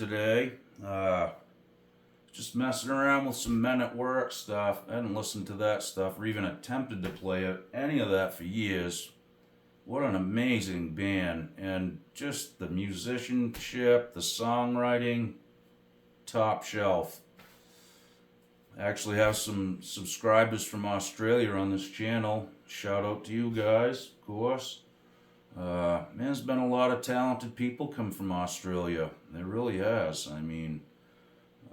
today. Just messing around with some Men at Work stuff. I hadn't listened to that stuff or even attempted to play any of that for years. What an amazing band. And just the musicianship, the songwriting, top shelf. I actually have some subscribers from Australia on this channel. Shout out to you guys, of course. Man, there's been a lot of talented people come from Australia. There really has. I mean,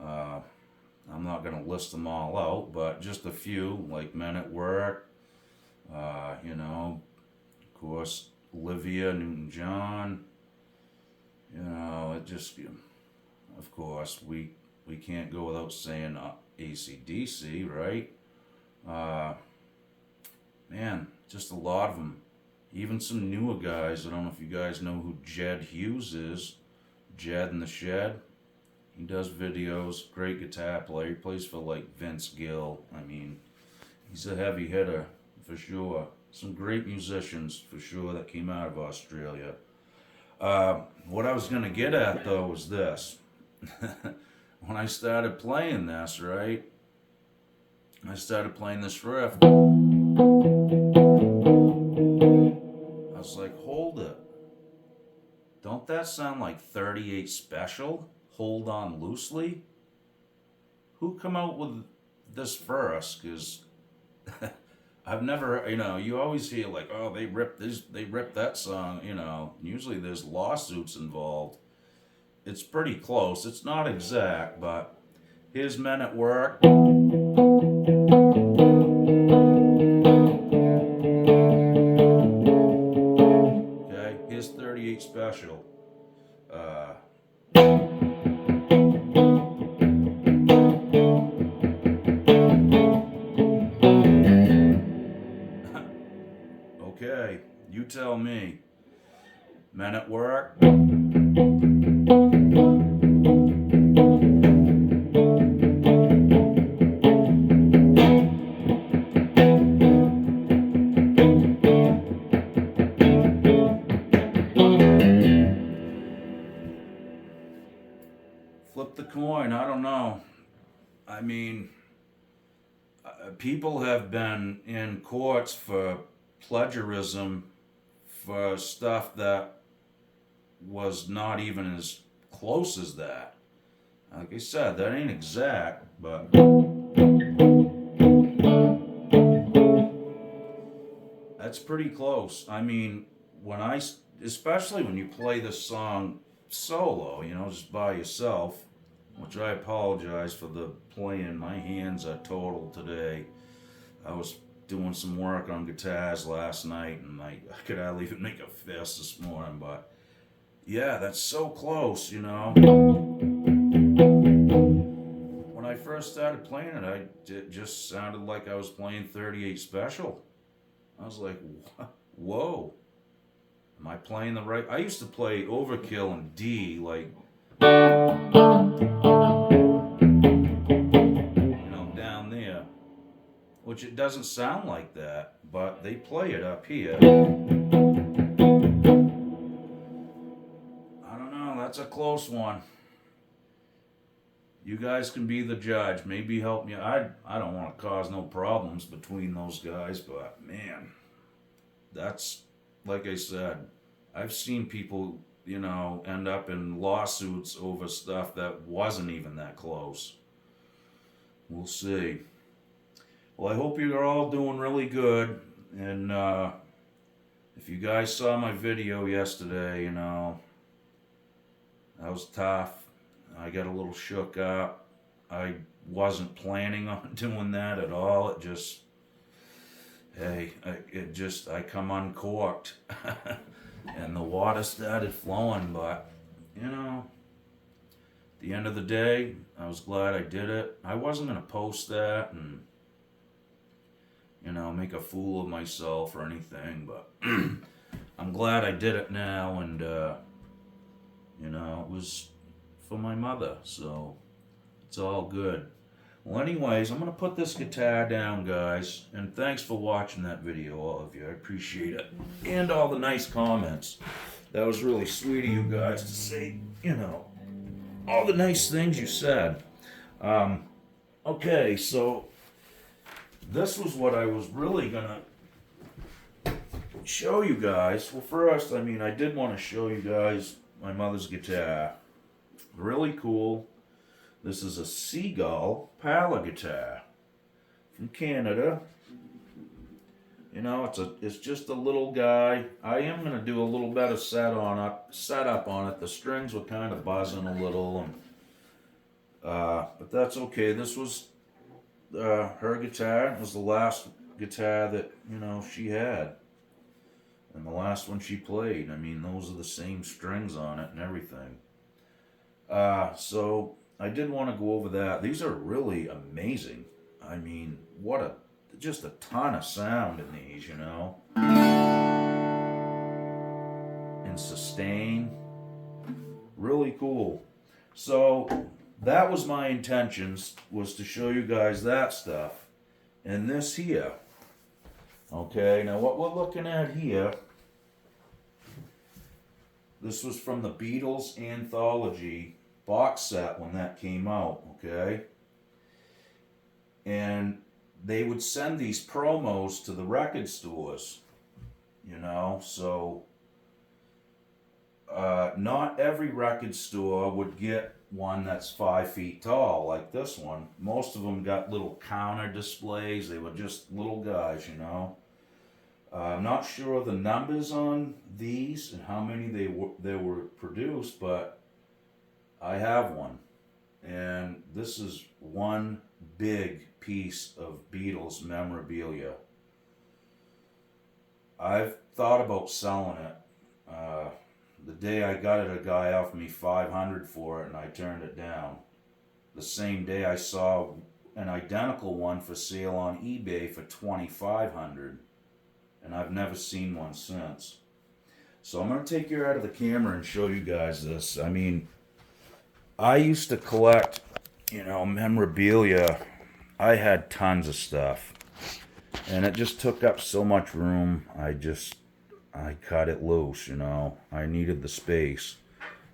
I'm not going to list them all out, but just a few, like Men at Work, of course, Olivia Newton-John. Of course, we can't go without saying AC/DC, right? Man, just a lot of them. Even some newer guys. I don't know if you guys know who Jed Hughes is. Jed in the Shed. He does videos. Great guitar player. He plays for like Vince Gill. I mean, he's a heavy hitter for sure. Some great musicians for sure that came out of Australia. What I was going to get at though was this. When I started playing this, right? I started playing this riff. I was like, hold it. Don't that sound like 38 Special? Hold On Loosely? Who come out with this first? Because I've never, you always hear like, oh, they ripped that song, Usually there's lawsuits involved. It's pretty close. It's not exact, but here's Men at Work. Okay, here's 38 Special. Okay, you tell me. Men at Work. Flip the coin, I don't know. I mean, people have been in courts for plagiarism for stuff that was not even as close as that. Like I said, that ain't exact, but that's pretty close. I mean, especially when you play this song solo, just by yourself, which I apologize for the playing. My hands are total today. I was doing some work on guitars last night, and I could hardly even make a fist this morning, but yeah, that's so close, When I first started playing it, it just sounded like I was playing 38 Special. I was like, whoa, am I playing the right? I used to play Overkill in D, like, down there, which it doesn't sound like that, but they play it up here. I don't know, that's a close one. You guys can be the judge. Maybe help me. I don't want to cause no problems between those guys, but man, that's, like I said, I've seen people, end up in lawsuits over stuff that wasn't even that close. We'll see. Well, I hope you're all doing really good. And if you guys saw my video yesterday, that was tough. I got a little shook up. I wasn't planning on doing that at all. It just, I come uncorked. And the water started flowing, but, at the end of the day, I was glad I did it. I wasn't going to post that and, make a fool of myself or anything, but I'm glad I did it now, and, it was for my mother, so it's all good. Well, anyways, I'm going to put this guitar down, guys, and thanks for watching that video, all of you. I appreciate it. And all the nice comments. That was really sweet of you guys to say, all the nice things you said. Okay, so this was what I was really gonna show you guys. Well, first, I mean, I did want to show you guys my mother's guitar. Really cool. This is a Seagull power guitar from Canada. You know, it's just a little guy. I am gonna do a little better setup on it. The strings were kind of buzzing a little, and but that's okay. This was her guitar. It was the last guitar that she had, and the last one she played. I mean, those are the same strings on it and everything. So I did want to go over that. These are really amazing. I mean, just a ton of sound in these, and sustain. Really cool. So that was my intentions, was to show you guys that stuff. And this here. Okay, now what we're looking at here, this was from the Beatles Anthology box set when that came out, okay? And they would send these promos to the record stores, so not every record store would get one that's 5 feet tall like this one. Most of them got little counter displays. They were just little guys, I'm not sure the numbers on these and how many they were produced, but I have one. And this is one big piece of Beatles memorabilia. I've thought about selling it. The day I got it, a guy offered me $500 for it, and I turned it down. The same day I saw an identical one for sale on eBay for $2,500, and I've never seen one since. So I'm going to take you out of the camera and show you guys this. I mean, I used to collect, memorabilia. I had tons of stuff, and it just took up so much room. I cut it loose, I needed the space,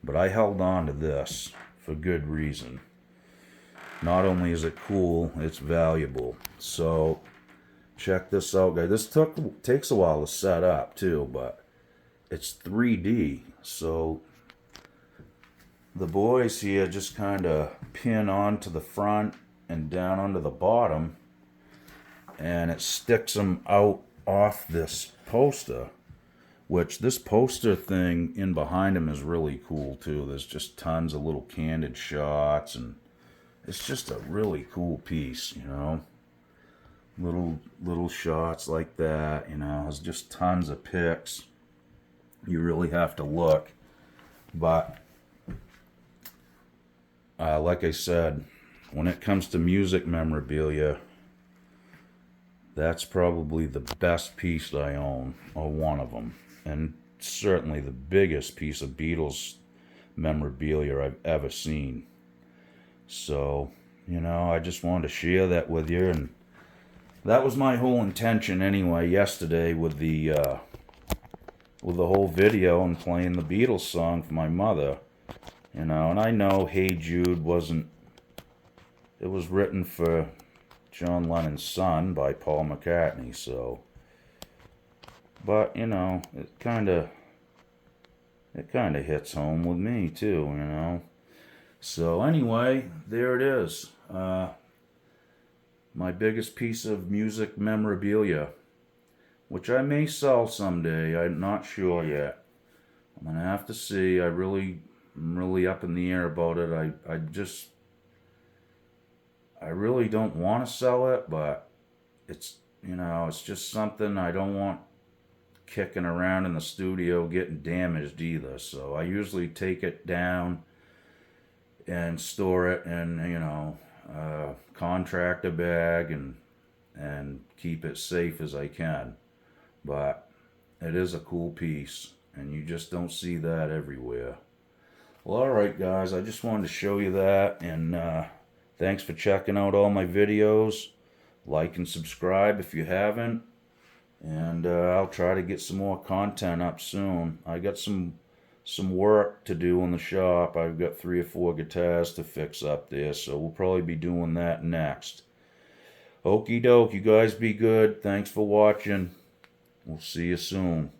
but I held on to this for good reason. Not only is it cool, it's valuable. So check this out, guys. This takes a while to set up too, but it's 3D, so the boys here just kind of pin onto the front and down onto the bottom, and it sticks them out off this poster, which this poster thing in behind him is really cool too. There's just tons of little candid shots, and it's just a really cool piece, little shots like that, there's just tons of pics. You really have to look, but like I said, when it comes to music memorabilia, that's probably the best piece I own, or one of them, and certainly the biggest piece of Beatles memorabilia I've ever seen. So, I just wanted to share that with you, and that was my whole intention anyway yesterday with the whole video and playing the Beatles song for my mother. And I know Hey Jude it was written for John Lennon's son by Paul McCartney, so, but, it kind of hits home with me too, So anyway, there it is. My biggest piece of music memorabilia, which I may sell someday. I'm not sure yet. I'm going to have to see. I'm really up in the air about it. I really don't want to sell it, but it's just something I don't want kicking around in the studio getting damaged either. So I usually take it down and store it in, contractor bag and keep it safe as I can. But it is a cool piece, and you just don't see that everywhere. Well, alright guys, I just wanted to show you that, and thanks for checking out all my videos. Like and subscribe if you haven't, and I'll try to get some more content up soon. I got some some work to do in the shop. I've got 3 or 4 guitars to fix up there, so we'll probably be doing that next. Okie doke, you guys be good. Thanks for watching. We'll see you soon.